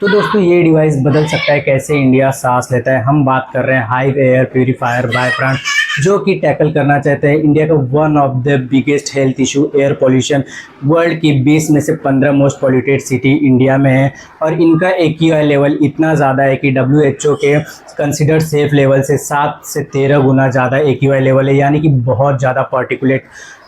तो दोस्तों ये डिवाइस बदल सकता है कैसे इंडिया सांस लेता है। हम बात कर रहे हैं हाइव एयर प्यूरीफायर बाय प्राण, जो कि टैकल करना चाहते हैं इंडिया का one of the biggest health issue air pollution. World की 20 में से 15 मोस्ट पॉल्यूटेड सिटी इंडिया में है और इनका AQI लेवल इतना ज़्यादा है कि WHO के कंसिडर्ड सेफ लेवल से 7 से 13 गुना ज़्यादा AQI लेवल है, यानी कि बहुत ज़्यादा पार्टिकुलेट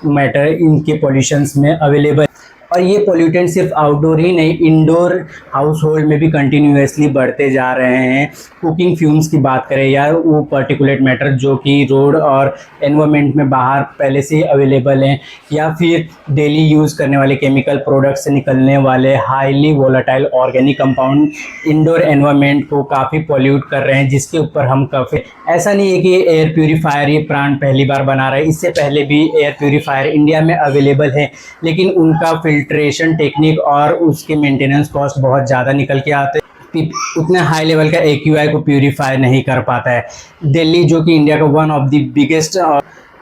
मैटर इनके पॉल्यूशंस में अवेलेबल। और ये पोल्यूटेंट सिर्फ आउटडोर ही नहीं, इंडोर हाउस होल्ड में भी कंटिन्यूसली बढ़ते जा रहे हैं। कुकिंग फ्यूम्स की बात करें या वो पार्टिकुलेट मैटर जो कि रोड और एनवायरनमेंट में बाहर पहले से ही अवेलेबल हैं, या फिर डेली यूज़ करने वाले केमिकल प्रोडक्ट से निकलने वाले highly volatile organic compound indoor environment को काफ़ी पॉल्यूट कर रहे हैं, जिसके ऊपर हम काफ़ी ऐसा नहीं है कि एयर प्यूरीफायर ये प्राण पहली बार बना रहा है। इससे पहले भी एयर प्यूरीफायर इंडिया में अवेलेबल है, लेकिन उनका फिल्ट्रेशन टेक्निक और उसके मेंटेनेंस कॉस्ट बहुत ज़्यादा निकल के आते हैं, उतने हाई लेवल का AQI को प्यूरीफाई नहीं कर पाता है। दिल्ली जो कि इंडिया का one of the biggest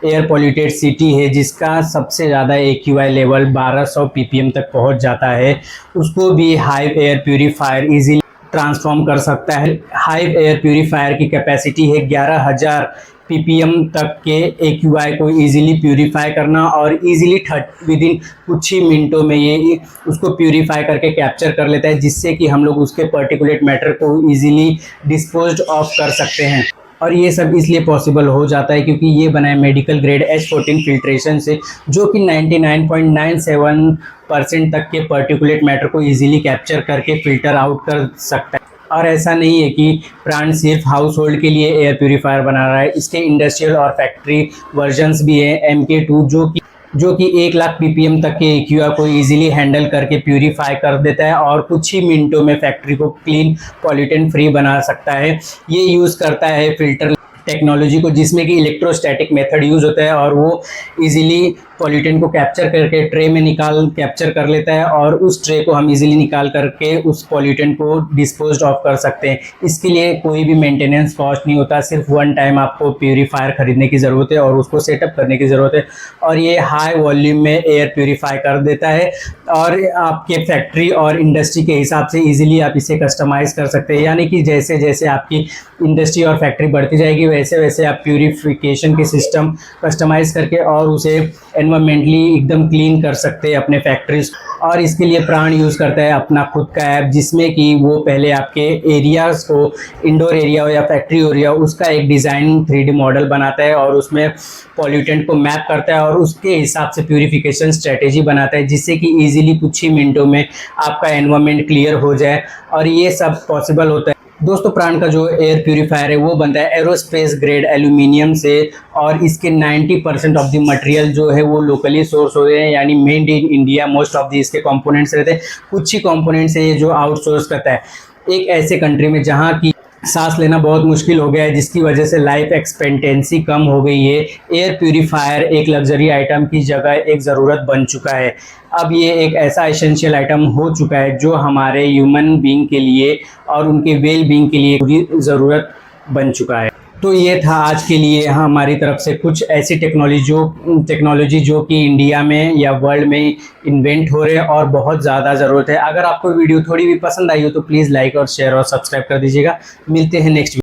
air polluted city है, जिसका सबसे ज़्यादा AQI लेवल 1200 ppm तक पहुंच जाता है, उसको भी hive air purifier easily transform कर सकता है। हाइव एयर प्यूरीफायर की कैपेसिटी है 11,000 ppm तक के AQI को इजीली प्यूरीफाई करना, और इजीली विद इन कुछ ही मिनटों में ये उसको प्यूरीफाई करके कैप्चर कर लेता है, जिससे कि हम लोग उसके पर्टिकुलेट मैटर को इजीली डिस्पोज्ड ऑफ कर सकते हैं। और ये सब इसलिए पॉसिबल हो जाता है क्योंकि ये बना है मेडिकल ग्रेड H14 फिल्ट्रेशन से, जो कि 99.97% तक के पर्टिकुलेट मैटर को इजीली कैप्चर करके फ़िल्टर आउट कर सकता है। और ऐसा नहीं है कि प्राण सिर्फ हाउस होल्ड के लिए एयर प्यूरीफायर बना रहा है, इसके इंडस्ट्रियल और फैक्ट्री वर्जन्स भी हैं। MK2 जो कि 1 लाख ppm तक के AQI को इजीली हैंडल करके प्यूरीफाई कर देता है और कुछ ही मिनटों में फैक्ट्री को क्लीन पॉल्यूटेंट फ्री बना सकता है। ये यूज़ करता है फिल्टर टेक्नोलॉजी को, जिसमें कि इलेक्ट्रोस्टैटिक मेथड यूज़ होता है, और वो इजीली पॉल्यूटेंट को कैप्चर करके ट्रे में कैप्चर कर लेता है, और उस ट्रे को हम इजीली निकाल करके उस पॉल्यूटेंट को डिस्पोज्ड ऑफ कर सकते हैं। इसके लिए कोई भी मेंटेनेंस कॉस्ट नहीं होता, सिर्फ वन टाइम आपको प्यूरीफायर खरीदने की ज़रूरत है और उसको सेटअप करने की ज़रूरत है, और ये हाई वॉल्यूम में एयर प्यूरीफाई कर देता है। और आपके फैक्ट्री और इंडस्ट्री के हिसाब से ईजिली आप इसे कस्टमाइज़ कर सकते हैं, यानी कि जैसे जैसे आपकी इंडस्ट्री और फैक्ट्री बढ़ती जाएगी वैसे वैसे आप प्यूरिफिकेशन के सिस्टम कस्टमाइज़ करके और उसे एनवायरमेंटली एकदम क्लीन कर सकते हैं अपने फैक्ट्रीज। और इसके लिए प्राण यूज़ करता है अपना खुद का ऐप, जिसमें कि वो पहले आपके एरियाज़ को, इंडोर एरिया हो या फैक्ट्री एरिया, उसका एक डिज़ाइन 3D मॉडल बनाता है और उसमें पॉल्यूटेंट को मैप करता है और उसके हिसाब से प्यूरिफिकेशन स्ट्रेटेजी बनाता है, जिससे कि ईजिली कुछ ही मिनटों में आपका एनवायरनमेंट क्लियर हो जाए। और ये सब पॉसिबल होता है। दोस्तों प्राण का जो एयर प्यूरीफायर है वो बनता है एरोस्पेस ग्रेड एल्यूमिनियम से, और इसके 90% ऑफ द मटेरियल जो है वो लोकली सोर्स हो रहे हैं, यानी made in India most of the इसके कंपोनेंट्स रहते हैं। कुछ ही कंपोनेंट्स है ये जो आउटसोर्स करता है एक ऐसे कंट्री में जहाँ की सांस लेना बहुत मुश्किल हो गया है, जिसकी वजह से लाइफ एक्सपेक्टेंसी कम हो गई है। एयर प्यूरीफायर एक लग्जरी आइटम की जगह एक ज़रूरत बन चुका है। अब ये एक ऐसा एसेंशियल आइटम हो चुका है जो हमारे ह्यूमन बीइंग के लिए और उनके वेल बीइंग के लिए पूरी ज़रूरत बन चुका है। तो ये था आज के लिए हमारी तरफ से कुछ ऐसी टेक्नोलॉजी जो कि इंडिया में या वर्ल्ड में इन्वेंट हो रहे हैं और बहुत ज़्यादा ज़रूरत है। अगर आपको वीडियो थोड़ी भी पसंद आई हो तो प्लीज़ लाइक और शेयर और सब्सक्राइब कर दीजिएगा। मिलते हैं नेक्स्ट